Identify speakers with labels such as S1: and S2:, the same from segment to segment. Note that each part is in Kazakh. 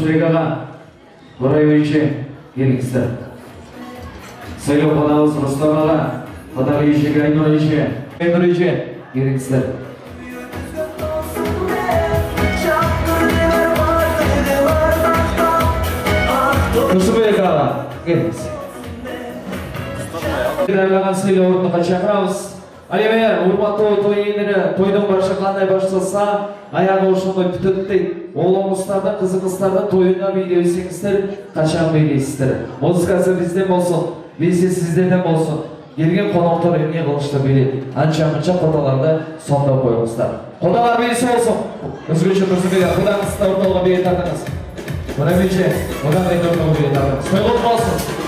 S1: Жолшыбек аға, Борай Бейші, келіңіздер. Сайлау қонағыз Рустам аға, Қадағы Ешек Айнұр Еше, келіңіздер. Жолшыбек аға, келіңіз. Дайырлаған сыйлы орындыққа шақырамыз. Алемер, урматтуу той иелері тойдың баршы қандай башылса, аяғы ошылмай бүтөттей. Оғлыңыздардың, қызыңыздардың тойына билеусеңіздер, қашан билейсіздер. Музыкасы бізден болсын, бейсе сіздерден болсын. Келген қонақтар емне қылышты билейді. Анша-мұнша қоталарды сонда қойыңыздар. Қоталар бейсі болсын. Өзгеше тұрсынбеге құдаңызды орталға бейет артыңыз. Бұна бейше, бұдан бейді орталға бейет артыңыз. Той құт болсын.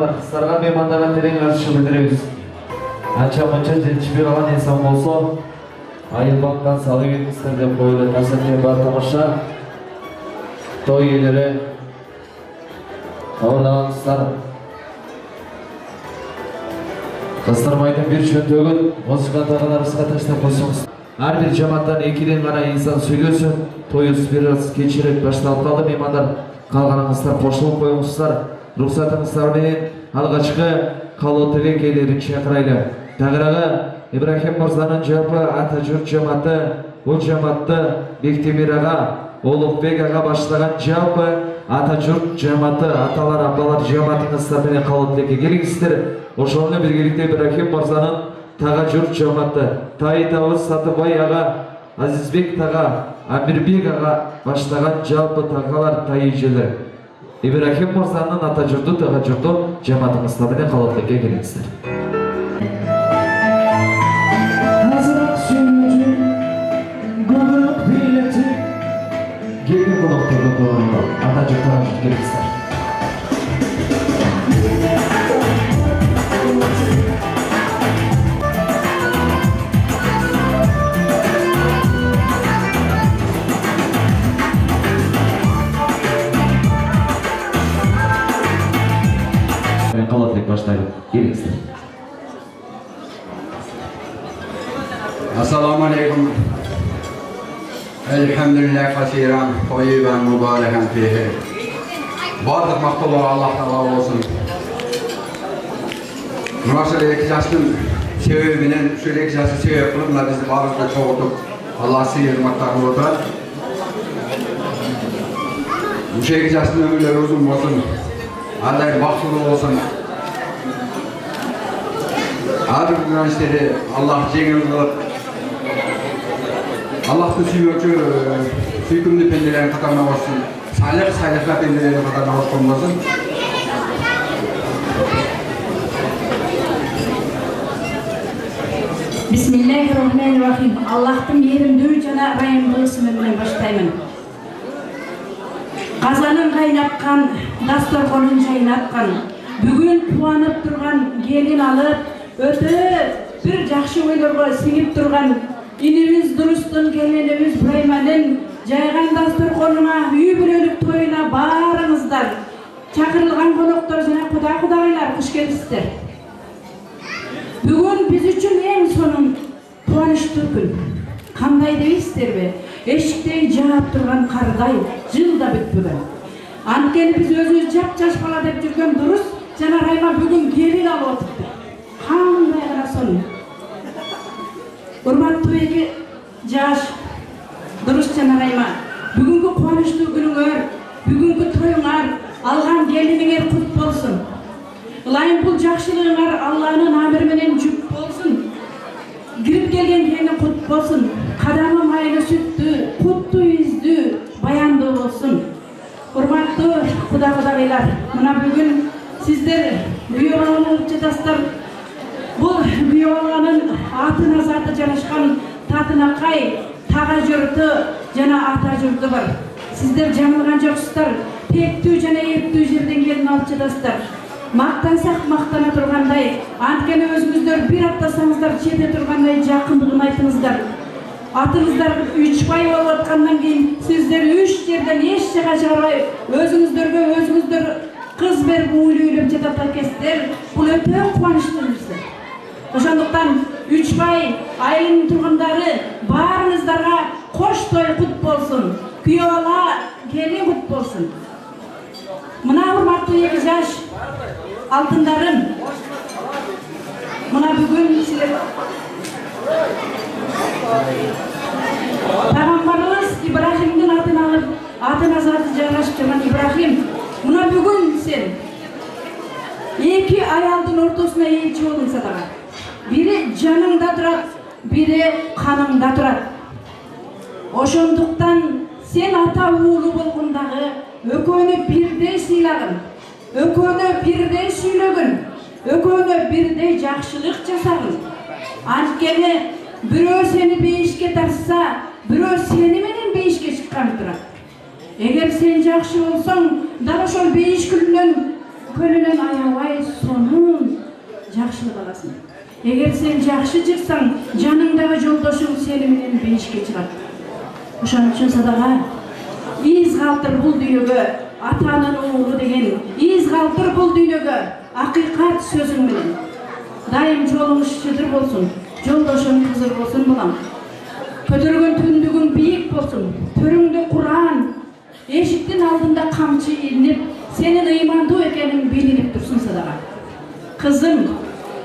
S1: Қыздарға меймандарға терең ризашылық білдіреміз. Анша-мұнша жетішпей қалған инсан болса, айылбаққан салы кетіңіздер деп қойылды. Тасыртен бар тамаша той иелері орнағаныңыздар. Қыздырмайтын бір шөntөгін музыканттарына рысқа таштап қойсаңыз. Her bir cemaattan ekiden gana insan söylüyorsun. Toyuz biraz geçirip baştalып kaldı. Meymanlar kalganыңızдар қошылып қойыңыздар. Рұқсатыңыздармен алғашқы қалу тілекелерін шақырайлы. Тағырағы Ибрахим Мырзаның жапы Атажұрт жаматы, бұл жаматты Бектемир аға, Олықбек аға баштаған жапы Атажұрт жаматы, аталар, абдалар жаматыңыздармен қалу тілекке келіңіздер. Ошоны біргелікте Ибрахим Мырзаның Таға жұрт жаматы, Тайытауыз Сатыбай аға, Азизбек таға, Амирбек аға баштаған жалпы тағалар тайыжылы. Ибрахим Мырзаның Атажұрты, Таға жұрты жаматыңыздармен қалу тілекке келіңіздер. Gelin konuklarına doğru Atacık Tarafı gelirler. Ben Kalatlık başlayalım. Gelirler.
S2: Assalamu alaikum. Elhamdülillah kasiran, tayyiban, mübareken fihi. Bardık maktullar Allah'tan olsun. Münasır ekicasının sebebinin, şöyle ekicası sebep kılımla bizi barıkla çoğutup Allah sıyırmaktan oturar. Bu şey ekicasının ömürleri uzun olsun. Allah'ın baksulu olsun. Ağır işleri Allah cengil kılıp Allah'ın süykümlü pendelerin katarına olsun, saylıkla pendelerin katarına olsun.
S3: Bismillahirrahmanirrahim. Allah'ın yerimdüğü cana rayımlı ismimle başlayayım. Kazanın kaynatkan, dasturxonun çaynatkan, bugün puanıp durgan, gelin alıp, ötüp, bir жақшы oylarga singip durgan, İnimiz Durustun gelinimiz Burayman'ın jaygan dasturxonuna, üy bölönüp toyuna barыңızдар. Çakırılgan konuklar jana Kudagaylar hoş gelipsizler. Bugün biz üçün en sonun kuvançlı gün. Kanday deysizlerbe? Eşiktey jağap turgan karday жылда бүтpügen. Antkeni biz özümüz jap-jaş bala dep жүрgөн Durust jana Rayman bugün gelin alıp oturuptu. Kanday gana sonu. Urmatlı eki jaş Durust jana Rayman. Bugünkü kuvançlı günüңөр, bugünkü toyuңar, algan geliniңер kut bolsun. Ilayım bul jakşılığыңар Allah'ın amiri menen jüp bolsun. Girip gelgen gelini kut bolsun. Kadamı maylı süttü, kuttu yüzdü, bayandı olsun. Urmatlı Kudagaylar, mına bugün sizler büyüğanın ılçıdastar. Bu büyüğanın atına zatı janışkan tatına kay, tağa jurtu, jana ata jurtu var. Sizler jamılgan joksuzlar, tektүү jana eптүү жерден келген алчыдастар. Maqtansak maqtana turganday, antkeni özünüzдөр bir attasаңыздар чете turganday жақындығын айтыңыздар. Atınızlar 3 pay olup atkandan keyin sizler 3 yerden eş jaga çağırбай özünüzdөргө özünüzдөр kız berip uyluylup жатат экенсиздер. Бул өтө кубанычтуу нерсе. Ошондуктан 3 pay айылынын тургундары баарыңыздарга кош той кут болсун. Күйөөла келин кут болсун. Мына урматтуу 2 жаш алтындарым. Мына бүгүн силер Пайgambarыбыз Ибрахимдин атын алып, атына заты жарашып жүргөн Ибрахим, мына бүгүн сен 2 аялдын ортосуна элчи болдуң садага. Бири жаныңда турат, бири каныңда турат. Ошондуктан сен ата уулу болгондагы экөөнү бирдей сыйлагын, экөөнү бирдей сүйлөгүн, экөөнү бирдей жакшылык жасагын. Анткени бирөө сени бейишке тарса, бирөө сени менен бейишке чыккан турат. Эгер сен жакшы болсоң, дал ошол бейиш көлүнөн аябай сонун жакшылык аласың. Эгер сен жакшы чыксаң, жаныңдагы жолдошуң сени менен бейишке чыгат. Ошон үчүн садага из калтыр бул дүйнөгө, атанын уулу деген из калтыр бул дүйнөгө, акыйкат сөзүң менен. Дайым жолуңуз чыдыр болсун, жолдошуң кызыр болсун балам. көтөргөн түндүгүң бийик болсун, төрүңдө Кур'ан, эшиктин алдында камчы илинип, сенин ыймандуу экениң билинип турсун садака. Кызым,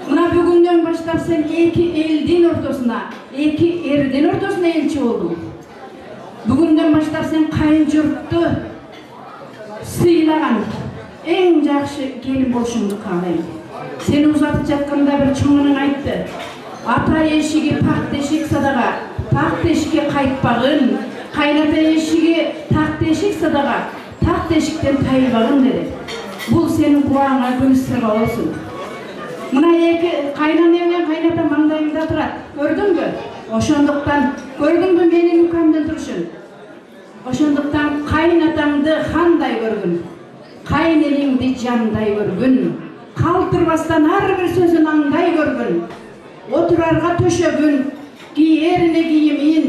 S3: мына бүгүндөн баштап сен эки элдин ортосуна, эки эрдин ортосуна элчи болдуң. Бүгүндөн баштап сен кайын журтту сыйлаган эң жакшы келин болушуңду каалайм. Сени узатып жатканда бир чоңуң айтты. Ата эшиги пак тешик садака, пак тешикке кайтпагын, кайната эшиги так тешик садака, так тешиктен тайылбагын деди. Бул сенин кубагыңа күмүс сырга болсун. Мына эки кайнана менен кайната маңдайыңда турат. Көрдүңбү? Ошондуктан көрдүңбү менин укамдын турушун? Ошондуктан кайнатаңды хандай көргүн, кайнелиңди жандай көргүн, калтырбастан ар бир сөзүн аңдай көргүн, отурарга төшөгүн, кийерине кийимин,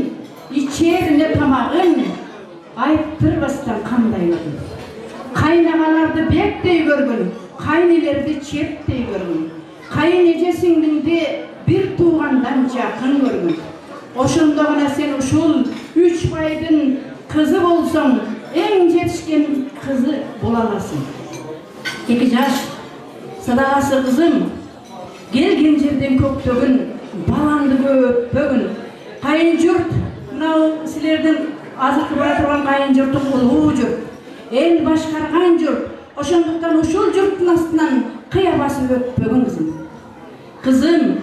S3: ичерине тамагын айттырбастан кандай көргүн. Кайнагаларды бектей көргүн, кайнелерди четтей көргүн, кайын эжесиңди бир туугандан жакын көргүн. Ошондо гана сен ушул 3 байдын кызы болсоң, эң жетишкен кызы бола аласың. 2 жаш садагасы кызым, келген жерден көктөгүн, балаңды көппөгүн. Кайын журт, мынау силердин азыркы бара турган кайын журтуң улуу журт, эл башкарган журт. Ошондуктан ушул журттун астынан кыя басып өтпөгүн кызым. Кызым,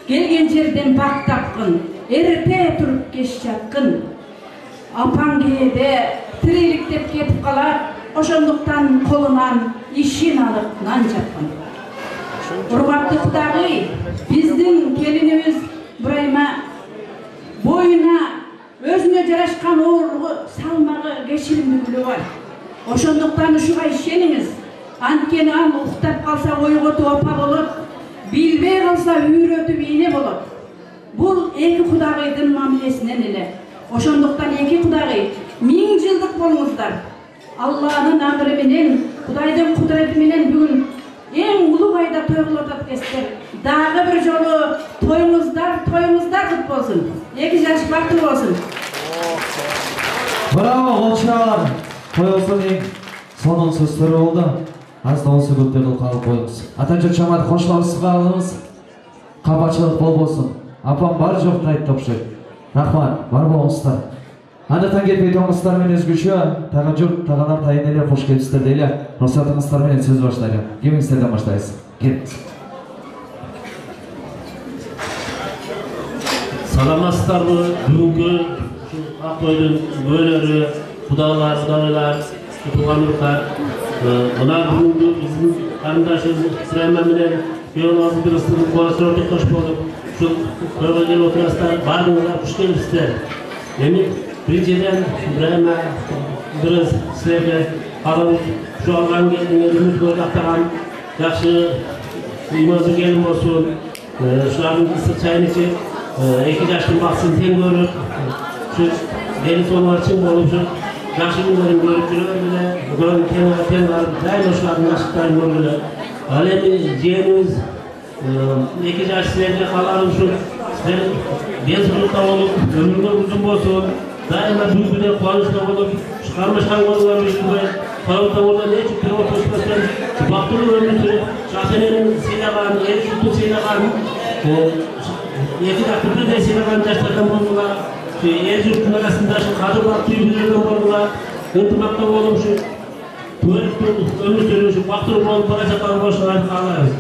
S3: келген жерден бак тапкын, эрте туруп кеч жаткын. Апаң кээде тириликтеп кетип калат, ошондуктан колунан ишин алып нан жапкан. Урматтуу Кудагый, биздин келинибиз Бурайма боюна өзүнө жарашкан оорлугу, салмагы, кечиримдүүлүгү бар. Ошондуктан ушуга ишениңиз. Анткени ал уктап калса ойготуп апа болот, билбей калса үйрөтүп ийне болот. Бул эки Кудагыйдын мамилесинен эле. Ошондуктан эки Кудагый 1000 жылдык болуңуздар. Алланын амры менен, Кудайдын кудурети менен бүгүн эң улуу айда той кылып атат экенсиздер. Дагы бир жолу тоюңуздар кут болсун. 2 жаш бактылуу болсун.
S1: Браво, олчар. Тоюңуздун эң сонун сөздөрү болду. Аз да болсо көптөрдү калып коюңуз. Атанча чамат кошларыбызга алыңыз. Капачылык болбосун. Апам бар жокту айтты окшойт. Рахмат, бар болуңуздар. Андыктан кетпей тоңуздар менен өзгөчө, тагы журт, тагынар тайын эле кош келипсиздер дейле. Рухсатыңыздар менен сөз баштайлы. Кимиңиздерден баштайбыз? Келиңиз.
S4: Саламатсыздарбы? Бүгүнкү ак тойдун өөлөрү, кудайлар, туугандар, мына бүгүнкү биздин карындашыбыз Сырайма менен күйөөңүздүн бирисин куаштырып кош болуп, ушул тойго келип отурасыздар, баардыгыңыздар куш келипсиздер. Эми биринчиден Сырайма бирис силерге калып, ушу алган келиңер үмүткөр актаган жакшы ыймандуу келин болсун. Ушулардын ысык чайын ичип, 2 жаштын баксын тең көрүп, ушу эл сонуңар чың болуп, ушу жакшы күндөрүн көрүп жүргөн эле, тең барып, дайым ушулардын ашыктарын көргүлө. Ал эми жээнибиз 2 жаш силерге каларым ушул силер денсаулыкта болуп, өмүрүңөр узун болсун, дайыма бүгүнө кубанычта болуп, кармашкан колуңар үзүлбөй, тойлордон эч бир отурушпастан бактылуу өмүр сүрүп, ата-эненин сыйлаган, эл журттун сыйлаган, 2 жакты бирдей сыйлаган жаштардан болууга, эл журттун арасында кадырлап түйгүзүлгөн болууга, ынтымакта болуп, ушу төрүктүн өмүр сүрүп, ушу бактылуу болуп бара жаткан болушуңарды каалайбыз.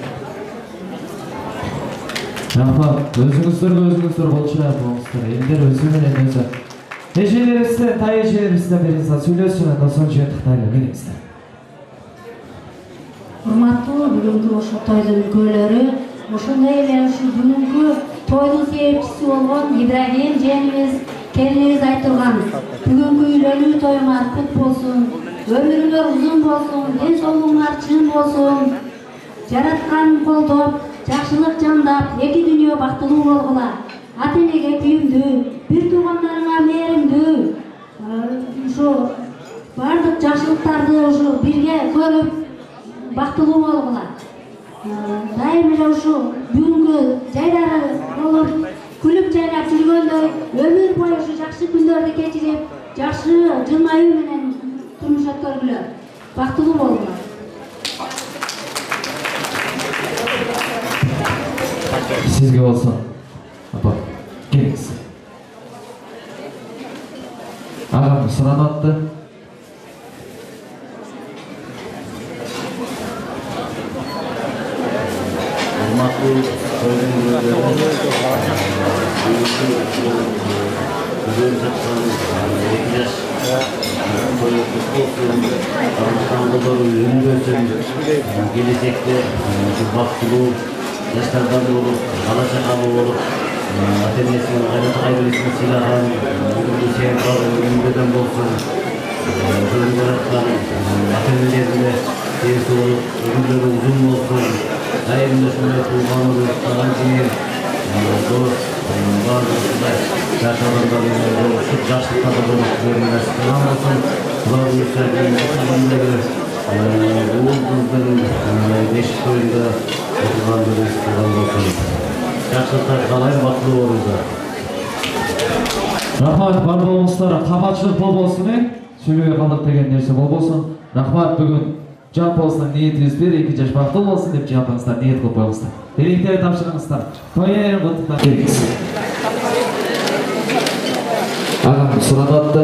S1: Рахмат, өзүңүздөр болчуңар болуңуздар. Элдер өзү менен өзү. Эжелерибизден, тай эжелерибизден бериңиздер, сүйлөсүн, андан соң жыйынтыктайлы келиңиздер.
S5: Урматтуу бүгүнкү ошол тойдун күөлөрү, ошондой эле ушу бүгүнкү тойдун себепчиси болгон Ибрагим жээнибиз, келинибиз айтылган бүгүнкү үйлөнүү тоюңар кут болсун, өмүрүңөр узун болсун, ден соолугуңар чың болсун, жараткан колдоп, жакшылык жандап, 2 дүйнө бактылуу болгула. Ата-энеге күйүмдүү, бир туугандарыңа мээримдүү, ушу бардык жакшылыктарды ушу бирге көрүп бактылуу болгула. Дайым эле ушу бүгүнкү жайдары болуп, күлүп жайнап жүргөндөй өмүр бою ушу жакшы күндөрдү кечирип, жакшы жылмаюу менен турмуш өткөргүлө. Бактылуу болуңар.
S1: Sizge olsun. Apa, geliniz. Ağam sıran attı.
S4: Gelecekte baktılуу yaşlardan olup, bala çakalı olup, atenesini, ayrılışını silahın, ürünü sevdal, ürünüden olsun, ürünü yaratkan, atenelerine sevsi olup, ürünleri uzun olsun, hayırında şunları kullanılır, falan değil, bazı yaş adamların oluşup, yaşlıklarda olup, görünmez, falan olsun, bunlar yükseldiğin, oturumları, Uğuz'un beşik oyunda oturganları istiyorlar olsun. Yaşlıklar kalayın baklı olurdu.
S1: Rahmat бар болыңыздар, қаматшылық бол болсын, сөйлеуге қалдық деген нәрсе бол болсын. Рахмат бүгін жалпы осының ниетіңізбен 2 жаш бақытты болсын деп жалпыңыздар ниет қылып қойыңыздар. Тілектерді тапсырыңыздар. Тойын құттықтап келіңіз. Ағам сұрап атты.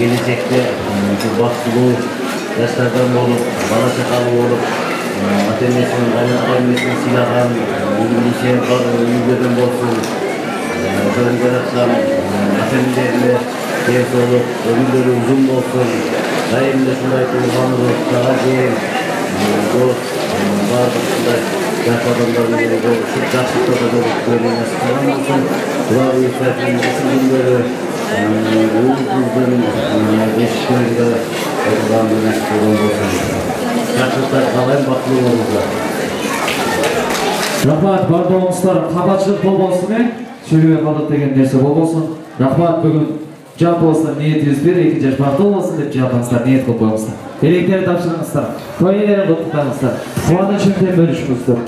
S4: Gelecekte baktılуу yaşlardan olup, bala çakalı olup, atenesini, ailesini silahın, ürünü sevdal, ürünlerden olsun, ürünü yaratkan, atenelerine sevsi olup, ömürleri uzun olsun, hayırında şunday kullanılır, daha değil, dost, bazı yaş adamların oluşup, yaşlıklarda olup, görünmez falan olsun, bunlar yükseltilen günleri, Uğuz'un beşik oyunda oturganları istiyorlar olsun. Yaşlıklar kalayın baklı olurlar.
S1: Rahmat бар болыңыздар, қаматшылық бол болсын, сөйлеуге қалдық деген нәрсе бол болсын. Рахмат бүгін жалпы осының ниетіңізбен 2 жаш бақытты болсын деп жалпыңыздар ниет қылып қойыңыздар. Тілектерді тапсырыңыздар, тойын құттықтаңыздар, қуанышпен бөлісіңіздер.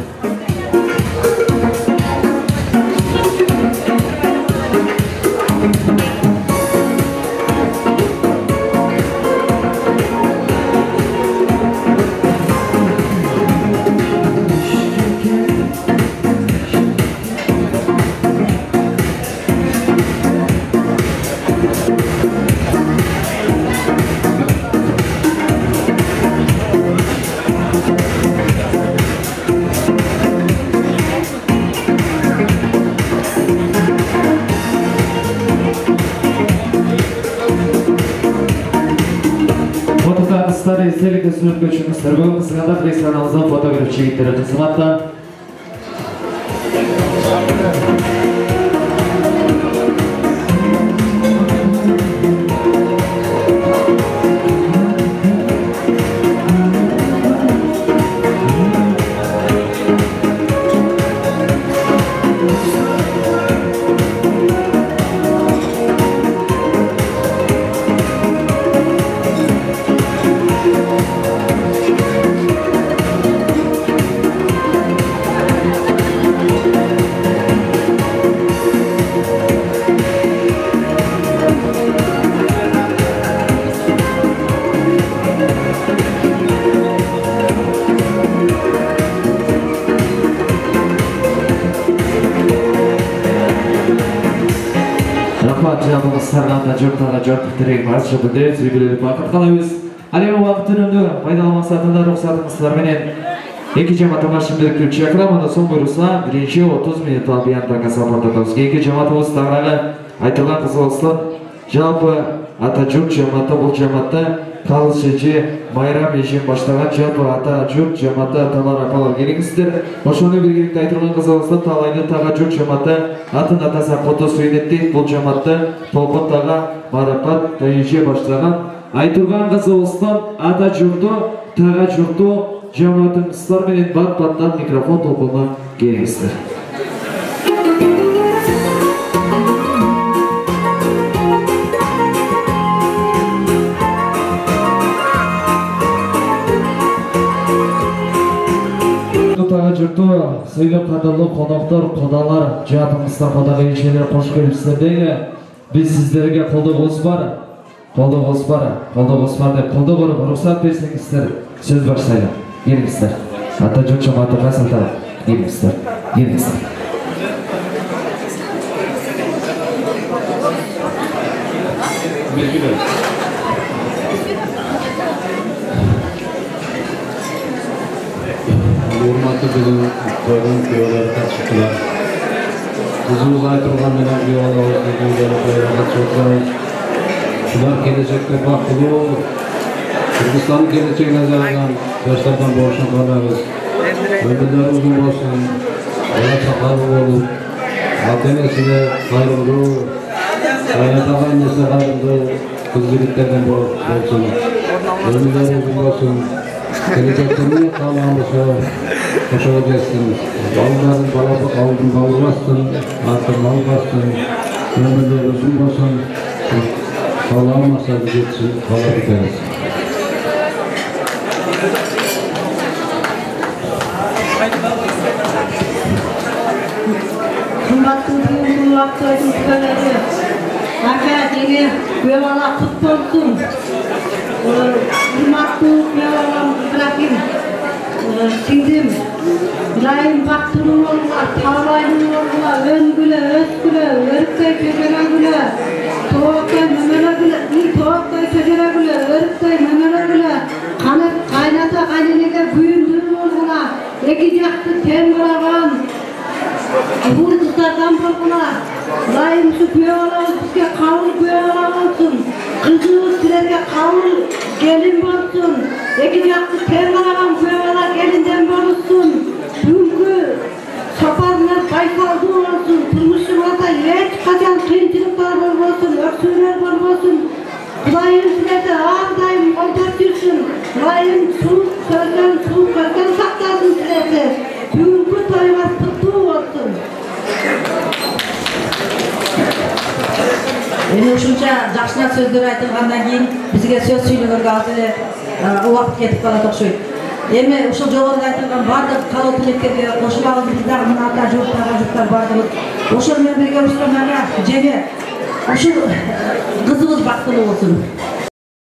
S1: Естелікті сүріп көшіңіздер. Бүгін қысығанда флексионалыздан фотограф жігіттері қызыматта. Сарғанда жұрттарға жұрттық тірек баршы білдіріп сөйлеуді бақыт қалайбыз. Әлемі уақыт үнімді пайдалы мақсатында рұқсатыңыздарменен 2 жаматымашын біріктіріп шақырамын. Соң бұйырса 1-30 минут албиянтаға сапардатамыз. 2 жаматымыз тағырағы айтылған қызылыстан жалпы ата жұрт жаматы бұл жаматта қалыс шеше майрам ешен баштаған жалпы ата жұрт жаматы аталар апалар келіңіздер. Ошоны біргелікті айтылған қызылыстан талайды таға жұрт жаматы атын атаса қоты сүйнеттейді бұл жаматты толқын таға марапат тәйеше баштаған айтылған қызылыстан ата жұрты таға жұрты жамаатыңыздар менен бат-баттан микрофон толкуна келиңиздер. Тағы жұрты, сөйлеп қадырлы қонақтар, қодалар, жатыңыздар, қодағы ешелер қош келіпсіздердегі біз сіздерге қолды қоспар деп қолды қорып рұқсат берсеңіздер сөз баштайды. Келіңіздер. Ата жұрт жамааты қасылдар. Келіңіздер.
S6: Урматы бүгін тойдың күйеулері қатысушылар. Қызымыз айтылған менен күйеулеріміздің күйеулері тойға қатысушылар. Шулар келешекте бақылу, Кыргызстанның келешегіне жаралған жастардан болушын қаламыз. Өмірлері ұзын болсын, бала сақалы болып, ата-енесіне қайырымды, ата енесіне қайырымды қыз-жігіттерден болсын. Өмірлері ұзын болсын. Geleceklerini kalmamışı koşacaksın. Balların aldın balı bastın, artık mal bastın. Ömürleri uzun basın, sağlamasa gideceksin, kala biteriz.
S3: Kımbattın kullaktaydın küpeleri. Aka yine kuyala kut olsun. Kımbattın kuyalam bırakın. Sizim, layın baktırın olma, tavlayın olma, ön güle, öz güle, örtkay köşene güle, toğukkay memele güle, toğukkay köşene güle, örtkay memele güle, kanıp kaynata kaynenege büyündürün olma, eki jaktı tem kılagan, Burdulardan borguna, layım şu kuyağlar bizge kavul kuyağlar olsun, kızımız sizlerge kavul gelin olsun, eki jaktı tem kılagan kuyağlar gelinden olsun, bugünkü saparlar baykaldı olsun, turmuşlarında hiç kaçan kıyınçılıklar olmasın, öksürler olmasın, Layım sizlerde ağırdayım olacak düşsün, layım soğuk sözden saklasın sizlerde, bugünkü toylar tuttuğu olsun.
S7: Эми ушунча жакшыраак сөздөр айтылгандан кийин бизге сөз сүйлөгөнгө азыр эле убакыт кетип калат окшойт. Эми ушул жогоруда айтылган бардык калоо тилектерге кошулабыз, биз дагы мына ата журттар бардыгыбыз ошол менен бирге Руслан ага жеге ушул кызыбыз бактылуу болсун.